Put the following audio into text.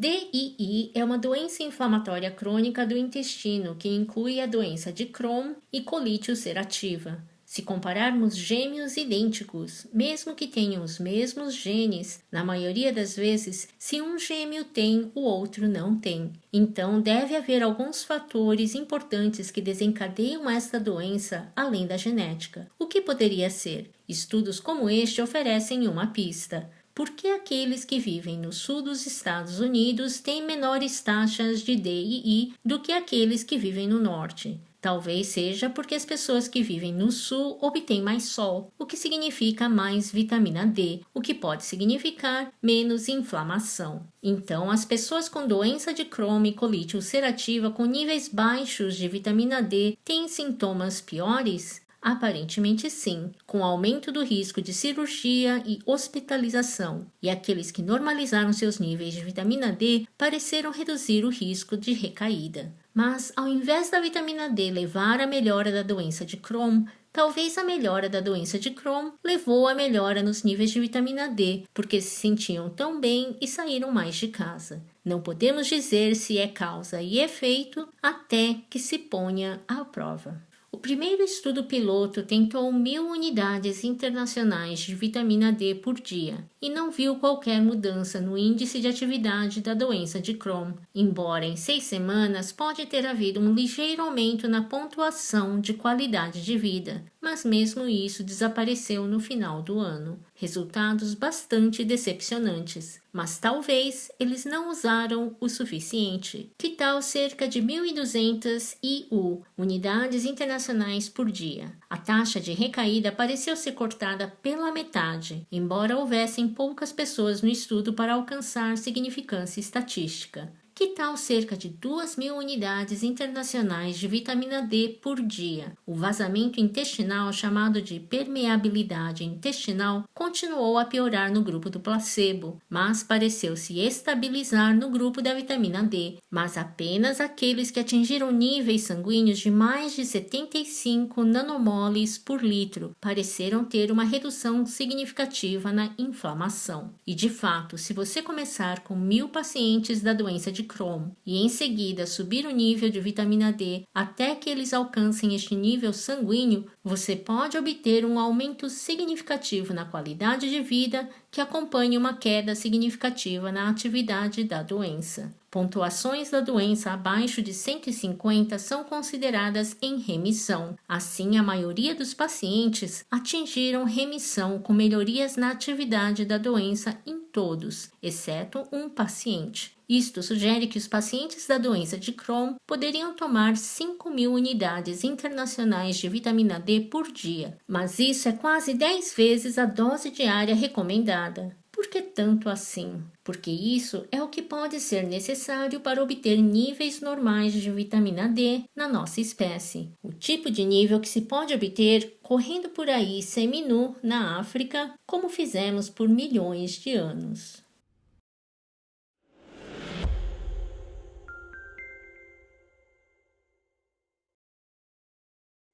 DII é uma doença inflamatória crônica do intestino que inclui a doença de Crohn e colite ulcerativa. Se compararmos gêmeos idênticos, mesmo que tenham os mesmos genes, na maioria das vezes, se um gêmeo tem, o outro não tem. Então, deve haver alguns fatores importantes que desencadeiam esta doença, além da genética. O que poderia ser? Estudos como este oferecem uma pista. Por que aqueles que vivem no sul dos Estados Unidos têm menores taxas de DII do que aqueles que vivem no norte? Talvez seja porque as pessoas que vivem no sul obtêm mais sol, o que significa mais vitamina D, o que pode significar menos inflamação. Então, as pessoas com doença de Crohn e colite ulcerativa com níveis baixos de vitamina D têm sintomas piores? Aparentemente sim, com aumento do risco de cirurgia e hospitalização, e aqueles que normalizaram seus níveis de vitamina D pareceram reduzir o risco de recaída. Mas, ao invés da vitamina D levar à melhora da doença de Crohn, talvez a melhora da doença de Crohn levou à melhora nos níveis de vitamina D, porque se sentiam tão bem e saíram mais de casa. Não podemos dizer se é causa e efeito até que se ponha à prova. O primeiro estudo piloto tentou 1.000 unidades internacionais de vitamina D por dia e não viu qualquer mudança no índice de atividade da doença de Crohn, embora em 6 semanas pode ter havido um ligeiro aumento na pontuação de qualidade de vida, mas mesmo isso desapareceu no final do ano. Resultados bastante decepcionantes, mas talvez eles não usaram o suficiente. Que tal cerca de 1.200 IU, unidades internacionais por dia? A taxa de recaída pareceu ser cortada pela metade, embora houvessem poucas pessoas no estudo para alcançar significância estatística. Que tal cerca de 2.000 unidades internacionais de vitamina D por dia? O vazamento intestinal, chamado de permeabilidade intestinal, continuou a piorar no grupo do placebo, mas pareceu se estabilizar no grupo da vitamina D. Mas apenas aqueles que atingiram níveis sanguíneos de mais de 75 nanomoles por litro pareceram ter uma redução significativa na inflamação. E de fato, se você começar com 1.000 pacientes da doença de Crohn e em seguida subir o nível de vitamina D até que eles alcancem este nível sanguíneo, você pode obter um aumento significativo na qualidade de vida que acompanha uma queda significativa na atividade da doença. Pontuações da doença abaixo de 150 são consideradas em remissão. Assim, a maioria dos pacientes atingiram remissão com melhorias na atividade da doença em todos, exceto um paciente. Isto sugere que os pacientes da doença de Crohn poderiam tomar 5.000 unidades internacionais de vitamina D por dia, mas isso é quase 10 vezes a dose diária recomendada. Por que tanto assim? Porque isso é o que pode ser necessário para obter níveis normais de vitamina D na nossa espécie. O tipo de nível que se pode obter correndo por aí seminu na África, como fizemos por milhões de anos.